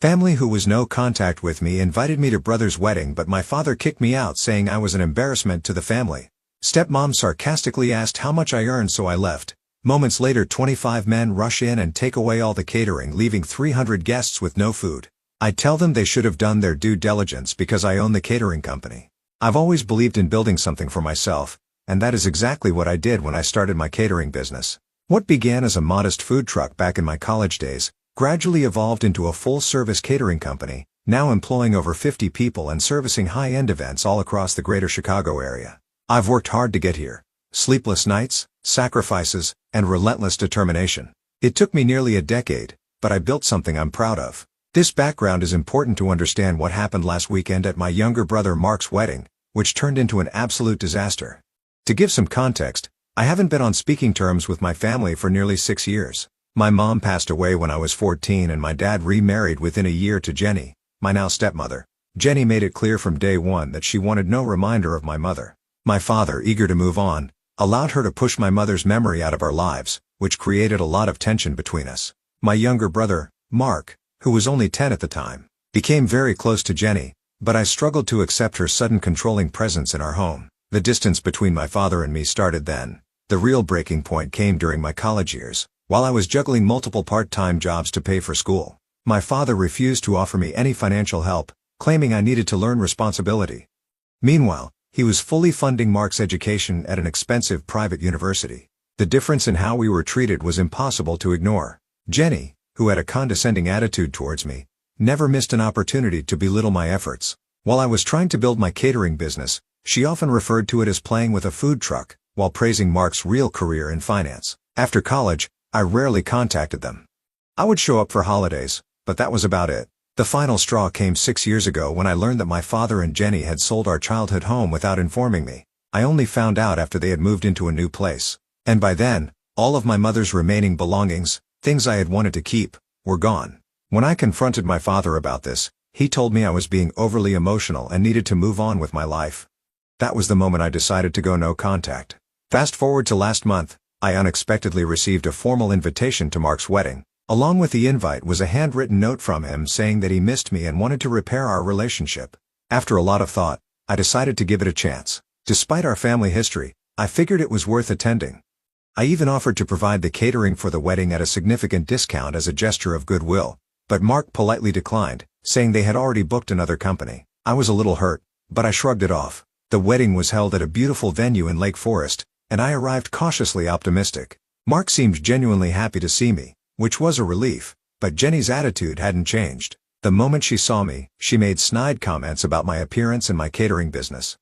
Family who was no contact with me invited me to brother's wedding, but my father kicked me out saying I was an embarrassment to the family. Stepmom sarcastically asked how much I earned, so I left. Moments later 25 men rush in and take away all the catering, leaving 300 guests with no food. I tell them they should have done their due diligence because I own the catering company. I've always believed in building something for myself, and that is exactly what I did when I started my catering business. What began as a modest food truck back in my college days gradually evolved into a full-service catering company, now employing over 50 people and servicing high-end events all across the greater Chicago area. I've worked hard to get here. Sleepless nights, sacrifices, and relentless determination. It took me nearly a decade, but I built something I'm proud of. This background is important to understand what happened last weekend at my younger brother Mark's wedding, which turned into an absolute disaster. To give some context, I haven't been on speaking terms with my family for nearly 6 years. My mom passed away when I was 14 and my dad remarried within a year to Jenny, my now stepmother. Jenny made it clear from day one that she wanted no reminder of my mother. My father, eager to move on, allowed her to push my mother's memory out of our lives, which created a lot of tension between us. My younger brother, Mark, who was only 10 at the time, became very close to Jenny, but I struggled to accept her sudden controlling presence in our home. The distance between my father and me started then. The real breaking point came during my college years, while I was juggling multiple part-time jobs to pay for school. My father refused to offer me any financial help, claiming I needed to learn responsibility. Meanwhile, he was fully funding Mark's education at an expensive private university. The difference in how we were treated was impossible to ignore. Jenny, who had a condescending attitude towards me, never missed an opportunity to belittle my efforts. While I was trying to build my catering business, she often referred to it as playing with a food truck, while praising Mark's real career in finance. After college, I rarely contacted them. I would show up for holidays, but that was about it. The final straw came 6 years ago when I learned that my father and Jenny had sold our childhood home without informing me. I only found out after they had moved into a new place. And by then, all of my mother's remaining belongings, things I had wanted to keep, were gone. When I confronted my father about this, he told me I was being overly emotional and needed to move on with my life. That was the moment I decided to go no contact. Fast forward to last month, I unexpectedly received a formal invitation to Mark's wedding. Along with the invite was a handwritten note from him saying that he missed me and wanted to repair our relationship. After a lot of thought, I decided to give it a chance. Despite our family history, I figured it was worth attending. I even offered to provide the catering for the wedding at a significant discount as a gesture of goodwill, but Mark politely declined, saying they had already booked another company. I was a little hurt, but I shrugged it off. The wedding was held at a beautiful venue in Lake Forest, and I arrived cautiously optimistic. Mark seemed genuinely happy to see me, which was a relief, but Jenny's attitude hadn't changed. The moment she saw me, she made snide comments about my appearance and my catering business.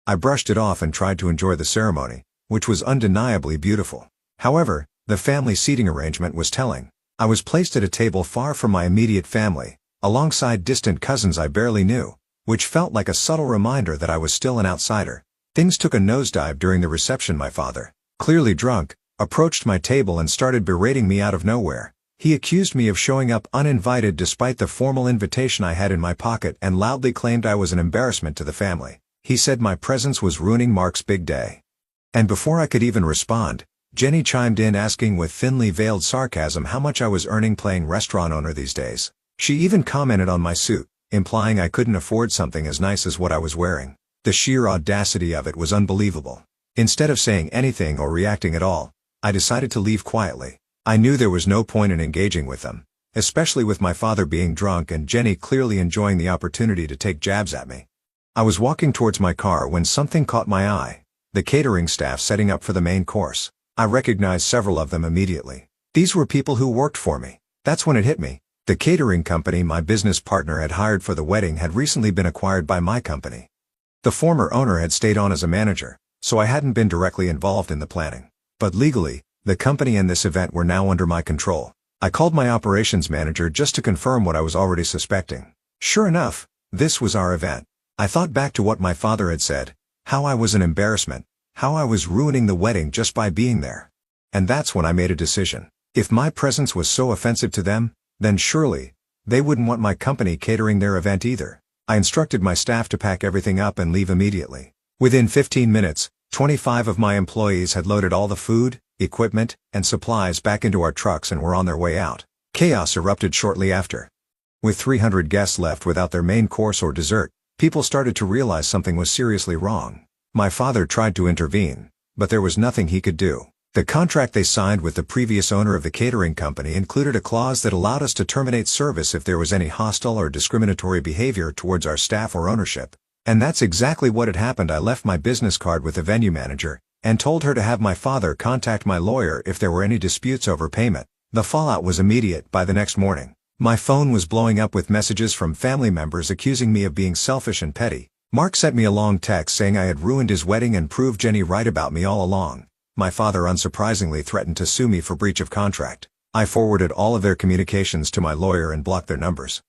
I brushed it off and tried to enjoy the ceremony, which was undeniably beautiful. However, the family seating arrangement was telling. I was placed at a table far from my immediate family, alongside distant cousins I barely knew, which felt like a subtle reminder that I was still an outsider. Things took a nosedive during the reception. My father, clearly drunk, approached my table and started berating me out of nowhere. He accused me of showing up uninvited despite the formal invitation I had in my pocket and loudly claimed I was an embarrassment to the family. He said my presence was ruining Mark's big day. And before I could even respond, Jenny chimed in asking with thinly veiled sarcasm how much I was earning playing restaurant owner these days. She even commented on my suit, implying I couldn't afford something as nice as what I was wearing. The sheer audacity of it was unbelievable. Instead of saying anything or reacting at all, I decided to leave quietly. I knew there was no point in engaging with them, especially with my father being drunk and Jenny clearly enjoying the opportunity to take jabs at me. I was walking towards my car when something caught my eye: the catering staff setting up for the main course. I recognized several of them immediately. These were people who worked for me. That's when it hit me. The catering company my business partner had hired for the wedding had recently been acquired by my company. The former owner had stayed on as a manager, so I hadn't been directly involved in the planning. But legally, the company and this event were now under my control. I called my operations manager just to confirm what I was already suspecting. Sure enough, this was our event. I thought back to what my father had said, how I was an embarrassment, how I was ruining the wedding just by being there. And that's when I made a decision. If my presence was so offensive to them, then surely, they wouldn't want my company catering their event either. I instructed my staff to pack everything up and leave immediately. Within 15 minutes, 25 of my employees had loaded all the food, equipment, and supplies back into our trucks and were on their way out. Chaos erupted shortly after. With 300 guests left without their main course or dessert, people started to realize something was seriously wrong. My father tried to intervene, but there was nothing he could do. The contract they signed with the previous owner of the catering company included a clause that allowed us to terminate service if there was any hostile or discriminatory behavior towards our staff or ownership. And that's exactly what had happened. I left my business card with the venue manager and told her to have my father contact my lawyer if there were any disputes over payment. The fallout was immediate. By the next morning, my phone was blowing up with messages from family members accusing me of being selfish and petty. Mark sent me a long text saying I had ruined his wedding and proved Jenny right about me all along. My father unsurprisingly threatened to sue me for breach of contract. I forwarded all of their communications to my lawyer and blocked their numbers.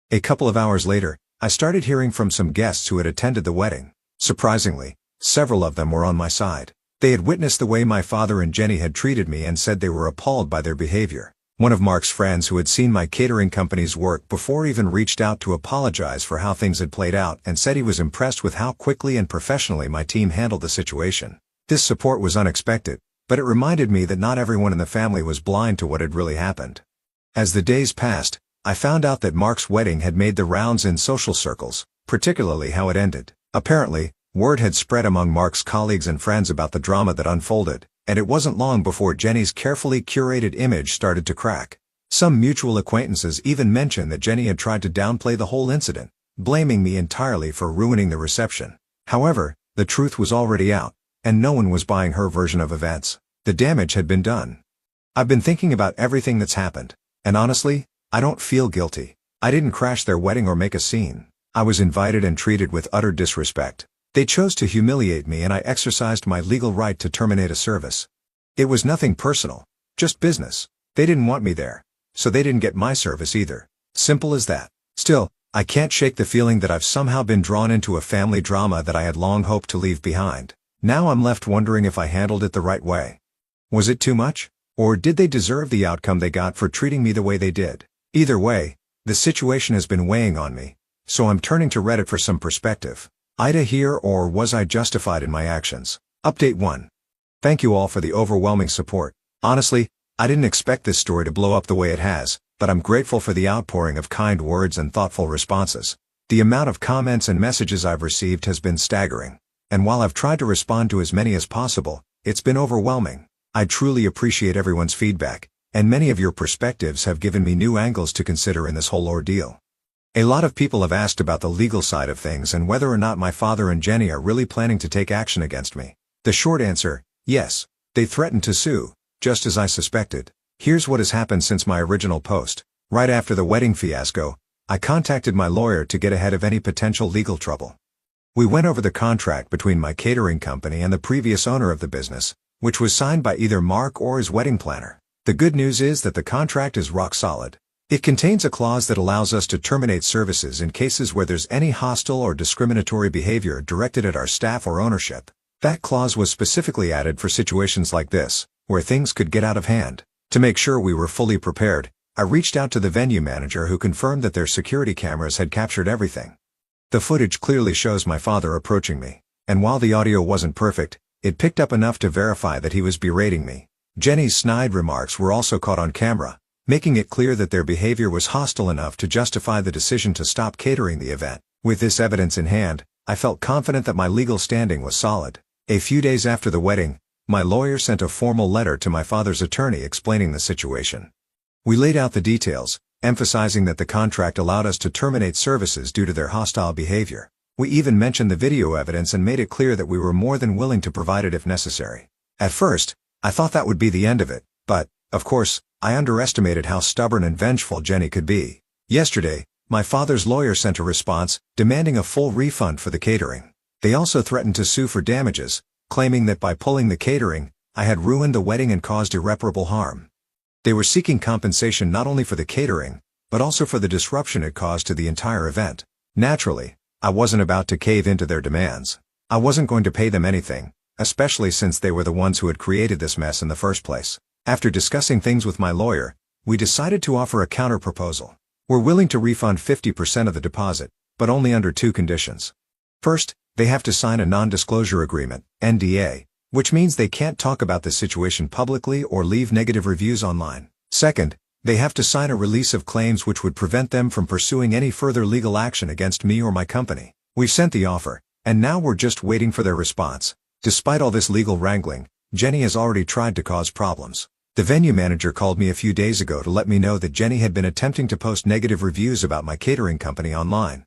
A couple of hours later, I started hearing from some guests who had attended the wedding. Surprisingly, several of them were on my side. They had witnessed the way my father and Jenny had treated me and said they were appalled by their behavior. One of Mark's friends who had seen my catering company's work before even reached out to apologize for how things had played out and said he was impressed with how quickly and professionally my team handled the situation. This support was unexpected, but it reminded me that not everyone in the family was blind to what had really happened. As the days passed, I found out that Mark's wedding had made the rounds in social circles, particularly how it ended. Apparently, word had spread among Mark's colleagues and friends about the drama that unfolded, and it wasn't long before Jenny's carefully curated image started to crack. Some mutual acquaintances even mentioned that Jenny had tried to downplay the whole incident, blaming me entirely for ruining the reception. However, the truth was already out, and no one was buying her version of events. The damage had been done. I've been thinking about everything that's happened, and honestly, I don't feel guilty. I didn't crash their wedding or make a scene. I was invited and treated with utter disrespect. They chose to humiliate me and I exercised my legal right to terminate a service. It was nothing personal, just business. They didn't want me there, so they didn't get my service either. Simple as that. Still, I can't shake the feeling that I've somehow been drawn into a family drama that I had long hoped to leave behind. Now I'm left wondering if I handled it the right way. Was it too much? Or did they deserve the outcome they got for treating me the way they did? Either way, the situation has been weighing on me, so I'm turning to Reddit for some perspective. Ida here, or was I justified in my actions? Update 1. Thank you all for the overwhelming support. Honestly, I didn't expect this story to blow up the way it has, but I'm grateful for the outpouring of kind words and thoughtful responses. The amount of comments and messages I've received has been staggering. And while I've tried to respond to as many as possible, it's been overwhelming. I truly appreciate everyone's feedback, and many of your perspectives have given me new angles to consider in this whole ordeal. A lot of people have asked about the legal side of things and whether or not my father and Jenny are really planning to take action against me. The short answer, yes. They threatened to sue, just as I suspected. Here's what has happened since my original post. Right after the wedding fiasco, I contacted my lawyer to get ahead of any potential legal trouble. We went over the contract between my catering company and the previous owner of the business, which was signed by either Mark or his wedding planner. The good news is that the contract is rock solid. It contains a clause that allows us to terminate services in cases where there's any hostile or discriminatory behavior directed at our staff or ownership. That clause was specifically added for situations like this, where things could get out of hand. To make sure we were fully prepared, I reached out to the venue manager who confirmed that their security cameras had captured everything. The footage clearly shows my father approaching me, and while the audio wasn't perfect, it picked up enough to verify that he was berating me. Jenny's snide remarks were also caught on camera, making it clear that their behavior was hostile enough to justify the decision to stop catering the event. With this evidence in hand, I felt confident that my legal standing was solid. A few days after the wedding, my lawyer sent a formal letter to my father's attorney explaining the situation. We laid out the details, emphasizing that the contract allowed us to terminate services due to their hostile behavior. We even mentioned the video evidence and made it clear that we were more than willing to provide it if necessary. At first, I thought that would be the end of it, but, of course, I underestimated how stubborn and vengeful Jenny could be. Yesterday, my father's lawyer sent a response, demanding a full refund for the catering. They also threatened to sue for damages, claiming that by pulling the catering, I had ruined the wedding and caused irreparable harm. They were seeking compensation not only for the catering, but also for the disruption it caused to the entire event. Naturally, I wasn't about to cave into their demands. I wasn't going to pay them anything, especially since they were the ones who had created this mess in the first place. After discussing things with my lawyer, we decided to offer a counter-proposal. We're willing to refund 50% of the deposit, but only under 2 conditions. First, they have to sign a non-disclosure agreement, NDA, which means they can't talk about the situation publicly or leave negative reviews online. Second, They have to sign a release of claims which would prevent them from pursuing any further legal action against me or my company. We've sent the offer, and now we're just waiting for their response. Despite all this legal wrangling, Jenny has already tried to cause problems. The venue manager called me a few days ago to let me know that Jenny had been attempting to post negative reviews about my catering company online.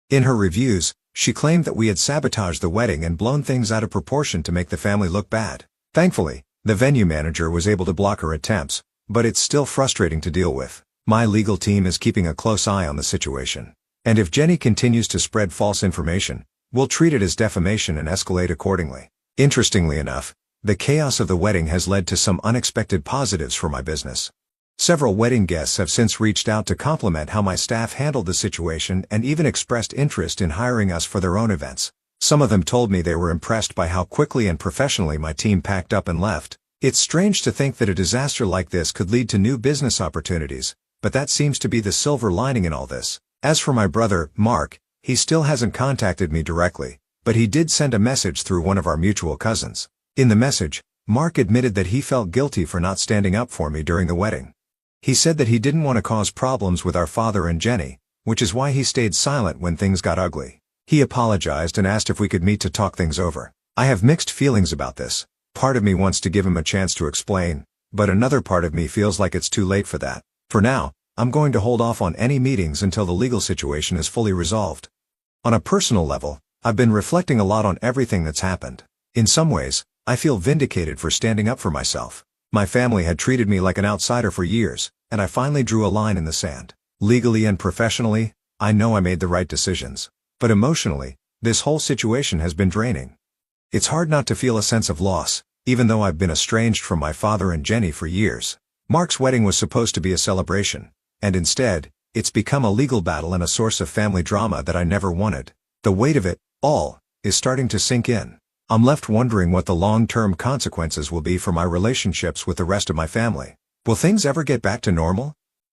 In her reviews, she claimed that we had sabotaged the wedding and blown things out of proportion to make the family look bad. Thankfully, the venue manager was able to block her attempts, but it's still frustrating to deal with. My legal team is keeping a close eye on the situation. And if Jenny continues to spread false information, we'll treat it as defamation and escalate accordingly. Interestingly enough, the chaos of the wedding has led to some unexpected positives for my business. Several wedding guests have since reached out to compliment how my staff handled the situation and even expressed interest in hiring us for their own events. Some of them told me they were impressed by how quickly and professionally my team packed up and left. It's strange to think that a disaster like this could lead to new business opportunities, but that seems to be the silver lining in all this. As for my brother, Mark, he still hasn't contacted me directly, but he did send a message through one of our mutual cousins. In the message, Mark admitted that he felt guilty for not standing up for me during the wedding. He said that he didn't want to cause problems with our father and Jenny, which is why he stayed silent when things got ugly. He apologized and asked if we could meet to talk things over. I have mixed feelings about this. Part of me wants to give him a chance to explain, but another part of me feels like it's too late for that. For now, I'm going to hold off on any meetings until the legal situation is fully resolved. On a personal level, I've been reflecting a lot on everything that's happened. In some ways, I feel vindicated for standing up for myself. My family had treated me like an outsider for years, and I finally drew a line in the sand. Legally and professionally, I know I made the right decisions. But emotionally, this whole situation has been draining. It's hard not to feel a sense of loss, even though I've been estranged from my father and Jenny for years. Mark's wedding was supposed to be a celebration, and instead, it's become a legal battle and a source of family drama that I never wanted. The weight of it all is starting to sink in. I'm left wondering what the long-term consequences will be for my relationships with the rest of my family. Will things ever get back to normal?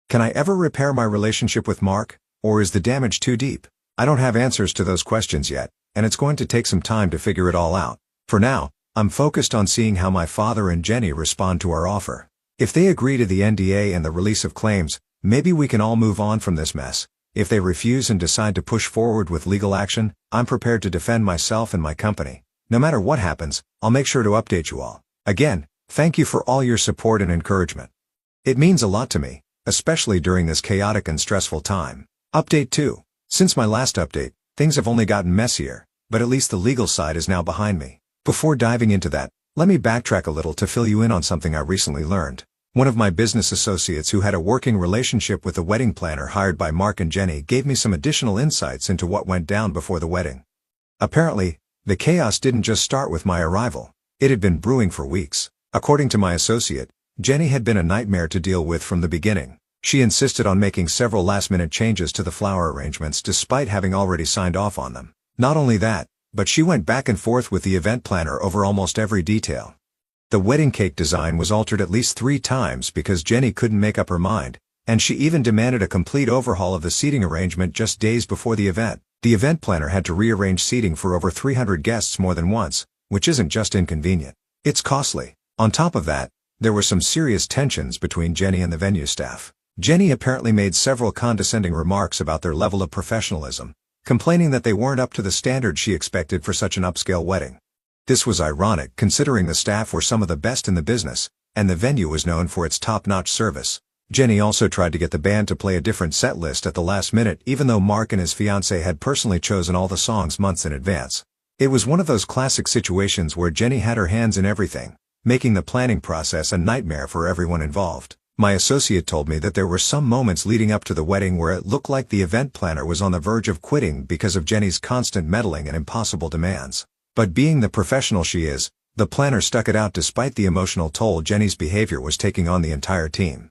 Can I ever repair my relationship with Mark, or is the damage too deep? I don't have answers to those questions yet, and it's going to take some time to figure it all out. For now, I'm focused on seeing how my father and Jenny respond to our offer. If they agree to the NDA and the release of claims, maybe we can all move on from this mess. If they refuse and decide to push forward with legal action, I'm prepared to defend myself and my company. No matter what happens, I'll make sure to update you all. Again, thank you for all your support and encouragement. It means a lot to me, especially during this chaotic and stressful time. Update 2. Since my last update, things have only gotten messier, but at least the legal side is now behind me. Before diving into that, let me backtrack a little to fill you in on something I recently learned. One of my business associates who had a working relationship with the wedding planner hired by Mark and Jenny gave me some additional insights into what went down before the wedding. Apparently, the chaos didn't just start with my arrival. It had been brewing for weeks. According to my associate, Jenny had been a nightmare to deal with from the beginning. She insisted on making several last-minute changes to the flower arrangements despite having already signed off on them. Not only that, but she went back and forth with the event planner over almost every detail. The wedding cake design was altered at least 3 times because Jenny couldn't make up her mind, and she even demanded a complete overhaul of the seating arrangement just days before the event. The event planner had to rearrange seating for over 300 guests more than once, which isn't just inconvenient. It's costly. On top of that, there were some serious tensions between Jenny and the venue staff. Jenny apparently made several condescending remarks about their level of professionalism, complaining that they weren't up to the standard she expected for such an upscale wedding. This was ironic considering the staff were some of the best in the business, and the venue was known for its top-notch service. Jenny also tried to get the band to play a different set list at the last minute even though Mark and his fiancée had personally chosen all the songs months in advance. It was one of those classic situations where Jenny had her hands in everything, making the planning process a nightmare for everyone involved. My associate told me that there were some moments leading up to the wedding where it looked like the event planner was on the verge of quitting because of Jenny's constant meddling and impossible demands. But being the professional she is, the planner stuck it out despite the emotional toll Jenny's behavior was taking on the entire team.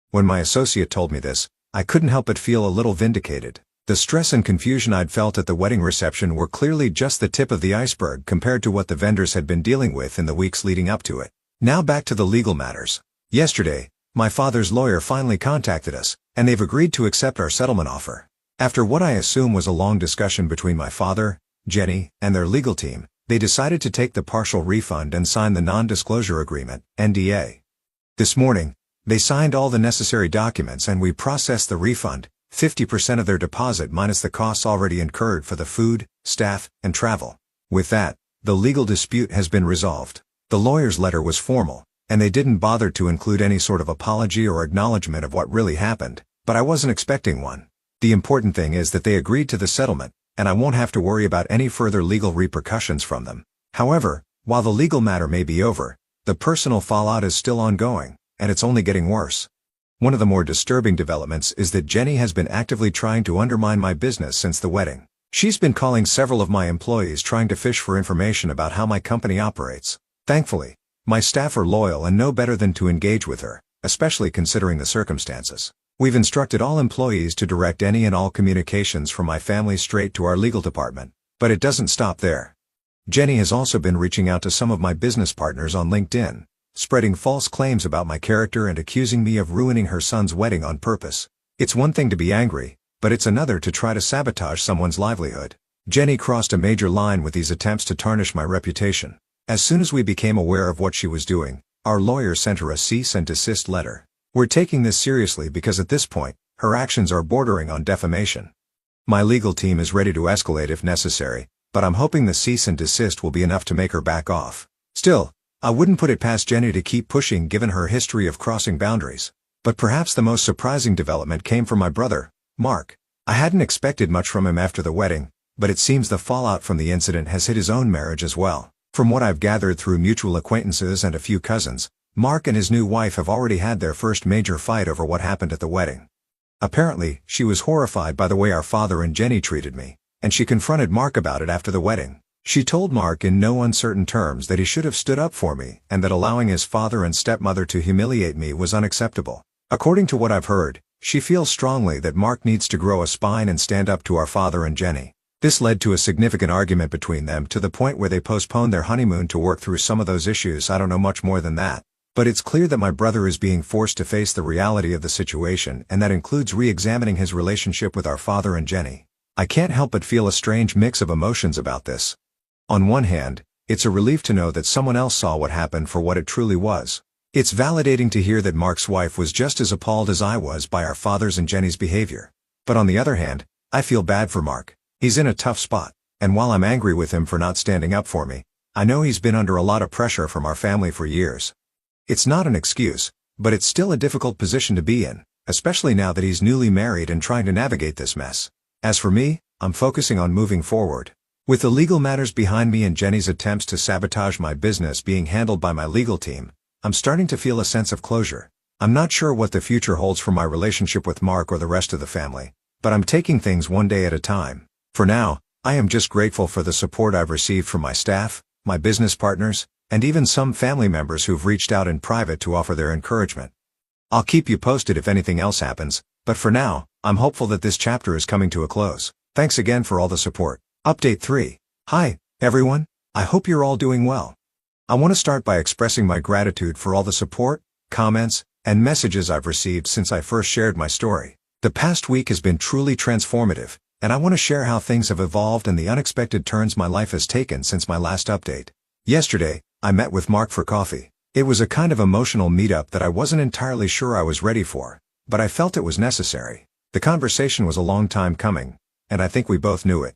When my associate told me this, I couldn't help but feel a little vindicated. The stress and confusion I'd felt at the wedding reception were clearly just the tip of the iceberg compared to what the vendors had been dealing with in the weeks leading up to it. Now back to the legal matters. Yesterday, my father's lawyer finally contacted us, and they've agreed to accept our settlement offer. After what I assume was a long discussion between my father, Jenny, and their legal team, they decided to take the partial refund and sign the non-disclosure agreement, NDA. This morning, They signed all the necessary documents and we processed the refund, 50% of their deposit minus the costs already incurred for the food, staff, and travel. With that, the legal dispute has been resolved. The lawyer's letter was formal, and they didn't bother to include any sort of apology or acknowledgement of what really happened, but I wasn't expecting one. The important thing is that they agreed to the settlement, and I won't have to worry about any further legal repercussions from them. However, while the legal matter may be over, the personal fallout is still ongoing, and it's only getting worse. One of the more disturbing developments is that Jenny has been actively trying to undermine my business since the wedding. She's been calling several of my employees trying to fish for information about how my company operates. Thankfully, my staff are loyal and know better than to engage with her, especially considering the circumstances. We've instructed all employees to direct any and all communications from my family straight to our legal department, but it doesn't stop there. Jenny has also been reaching out to some of my business partners on LinkedIn, spreading false claims about my character and accusing me of ruining her son's wedding on purpose. It's one thing to be angry, but it's another to try to sabotage someone's livelihood. Jenny crossed a major line with these attempts to tarnish my reputation. As soon as we became aware of what she was doing, our lawyer sent her a cease and desist letter. We're taking this seriously because at this point, her actions are bordering on defamation. My legal team is ready to escalate if necessary, but I'm hoping the cease and desist will be enough to make her back off. Still, I wouldn't put it past Jenny to keep pushing given her history of crossing boundaries. But perhaps the most surprising development came from my brother, Mark. I hadn't expected much from him after the wedding, but it seems the fallout from the incident has hit his own marriage as well. From what I've gathered through mutual acquaintances and a few cousins, Mark and his new wife have already had their first major fight over what happened at the wedding. Apparently, she was horrified by the way our father and Jenny treated me, and she confronted Mark about it after the wedding. She told Mark in no uncertain terms that he should have stood up for me and that allowing his father and stepmother to humiliate me was unacceptable. According to what I've heard, she feels strongly that Mark needs to grow a spine and stand up to our father and Jenny. This led to a significant argument between them to the point where they postponed their honeymoon to work through some of those issues. I don't know much more than that. But it's clear that my brother is being forced to face the reality of the situation, and that includes re-examining his relationship with our father and Jenny. I can't help but feel a strange mix of emotions about this. On one hand, it's a relief to know that someone else saw what happened for what it truly was. It's validating to hear that Mark's wife was just as appalled as I was by our father's and Jenny's behavior. But on the other hand, I feel bad for Mark. He's in a tough spot, and while I'm angry with him for not standing up for me, I know he's been under a lot of pressure from our family for years. It's not an excuse, but it's still a difficult position to be in, especially now that he's newly married and trying to navigate this mess. As for me, I'm focusing on moving forward. With the legal matters behind me and Jenny's attempts to sabotage my business being handled by my legal team, I'm starting to feel a sense of closure. I'm not sure what the future holds for my relationship with Mark or the rest of the family, but I'm taking things one day at a time. For now, I am just grateful for the support I've received from my staff, my business partners, and even some family members who've reached out in private to offer their encouragement. I'll keep you posted if anything else happens, but for now, I'm hopeful that this chapter is coming to a close. Thanks again for all the support. Update 3. Hi, everyone. I hope you're all doing well. I want to start by expressing my gratitude for all the support, comments, and messages I've received since I first shared my story. The past week has been truly transformative, and I want to share how things have evolved and the unexpected turns my life has taken since my last update. Yesterday, I met with Mark for coffee. It was a kind of emotional meetup that I wasn't entirely sure I was ready for, but I felt it was necessary. The conversation was a long time coming, and I think we both knew it.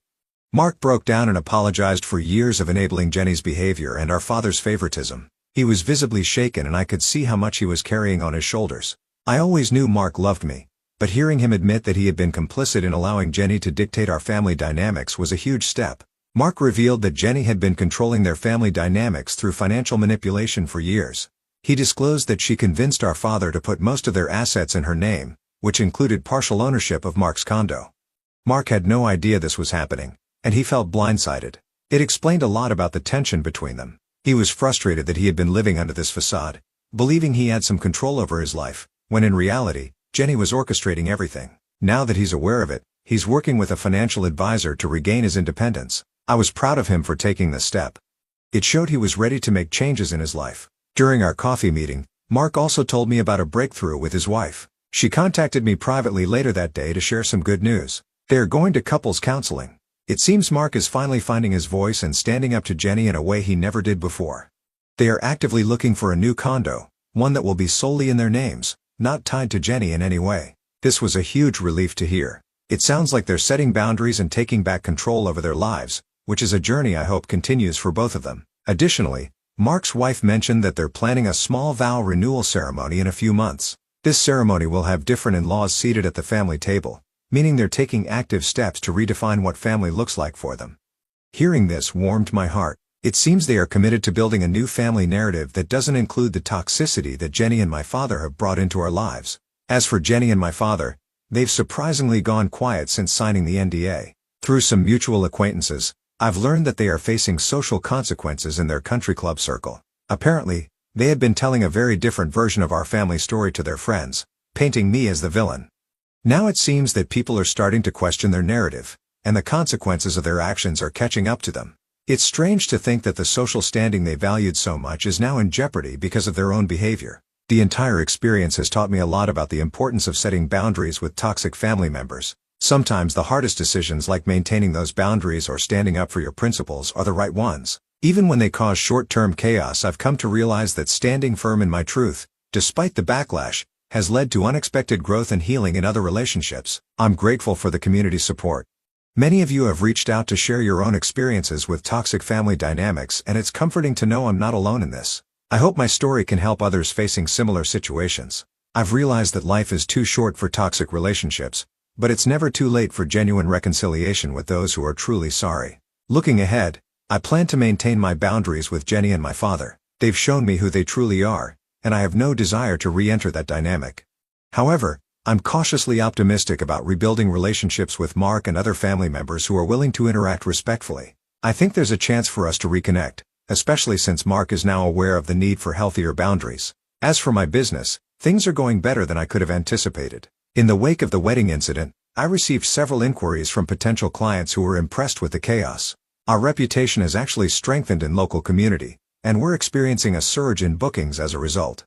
Mark broke down and apologized for years of enabling Jenny's behavior and our father's favoritism. He was visibly shaken and I could see how much he was carrying on his shoulders. I always knew Mark loved me, but hearing him admit that he had been complicit in allowing Jenny to dictate our family dynamics was a huge step. Mark revealed that Jenny had been controlling their family dynamics through financial manipulation for years. He disclosed that she convinced our father to put most of their assets in her name, which included partial ownership of Mark's condo. Mark had no idea this was happening, and he felt blindsided. It explained a lot about the tension between them. He was frustrated that he had been living under this facade, believing he had some control over his life, when in reality, Jenny was orchestrating everything. Now that he's aware of it, he's working with a financial advisor to regain his independence. I was proud of him for taking this step. It showed he was ready to make changes in his life. During our coffee meeting, Mark also told me about a breakthrough with his wife. She contacted me privately later that day to share some good news. They are going to couples counseling. It seems Mark is finally finding his voice and standing up to Jenny in a way he never did before. They are actively looking for a new condo, one that will be solely in their names, not tied to Jenny in any way. This was a huge relief to hear. It sounds like they're setting boundaries and taking back control over their lives, which is a journey I hope continues for both of them. Additionally, Mark's wife mentioned that they're planning a small vow renewal ceremony in a few months. This ceremony will have different in-laws seated at the family table, meaning they're taking active steps to redefine what family looks like for them. Hearing this warmed my heart. It seems they are committed to building a new family narrative that doesn't include the toxicity that Jenny and my father have brought into our lives. As for Jenny and my father, they've surprisingly gone quiet since signing the NDA. Through some mutual acquaintances, I've learned that they are facing social consequences in their country club circle. Apparently, they had been telling a very different version of our family story to their friends, painting me as the villain. Now it seems that people are starting to question their narrative, and the consequences of their actions are catching up to them. It's strange to think that the social standing they valued so much is now in jeopardy because of their own behavior. The entire experience has taught me a lot about the importance of setting boundaries with toxic family members. Sometimes the hardest decisions, like maintaining those boundaries or standing up for your principles, are the right ones. Even when they cause short-term chaos, I've come to realize that standing firm in my truth, despite the backlash, has led to unexpected growth and healing in other relationships. I'm grateful for the community's support. Many of you have reached out to share your own experiences with toxic family dynamics, and it's comforting to know I'm not alone in this. I hope my story can help others facing similar situations. I've realized that life is too short for toxic relationships, but it's never too late for genuine reconciliation with those who are truly sorry. Looking ahead, I plan to maintain my boundaries with Jenny and my father. They've shown me who they truly are, and I have no desire to re-enter that dynamic. However, I'm cautiously optimistic about rebuilding relationships with Mark and other family members who are willing to interact respectfully. I think there's a chance for us to reconnect, especially since Mark is now aware of the need for healthier boundaries. As for my business, things are going better than I could have anticipated. In the wake of the wedding incident, I received several inquiries from potential clients who were impressed with the chaos. Our reputation has actually strengthened in local community, and we're experiencing a surge in bookings as a result.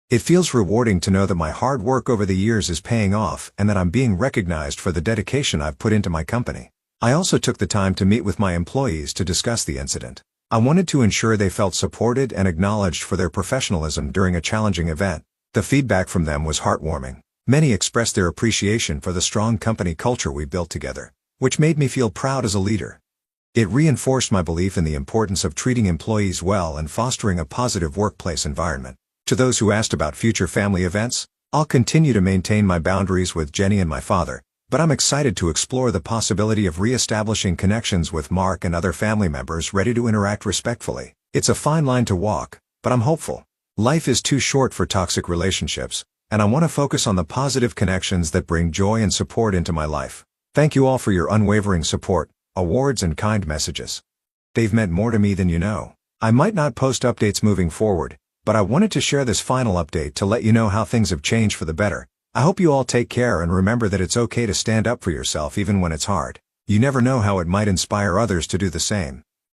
It feels rewarding to know that my hard work over the years is paying off and that I'm being recognized for the dedication I've put into my company. I also took the time to meet with my employees to discuss the incident. I wanted to ensure they felt supported and acknowledged for their professionalism during a challenging event. The feedback from them was heartwarming. Many expressed their appreciation for the strong company culture we built together, which made me feel proud as a leader. It reinforced my belief in the importance of treating employees well and fostering a positive workplace environment. To those who asked about future family events, I'll continue to maintain my boundaries with Jenny and my father, but I'm excited to explore the possibility of re-establishing connections with Mark and other family members ready to interact respectfully. It's a fine line to walk, but I'm hopeful. Life is too short for toxic relationships, and I want to focus on the positive connections that bring joy and support into my life. Thank you all for your unwavering support, awards and kind messages. They've meant more to me than you know. I might not post updates moving forward, but I wanted to share this final update to let you know how things have changed for the better. I hope you all take care and remember that it's okay to stand up for yourself even when it's hard. You never know how it might inspire others to do the same.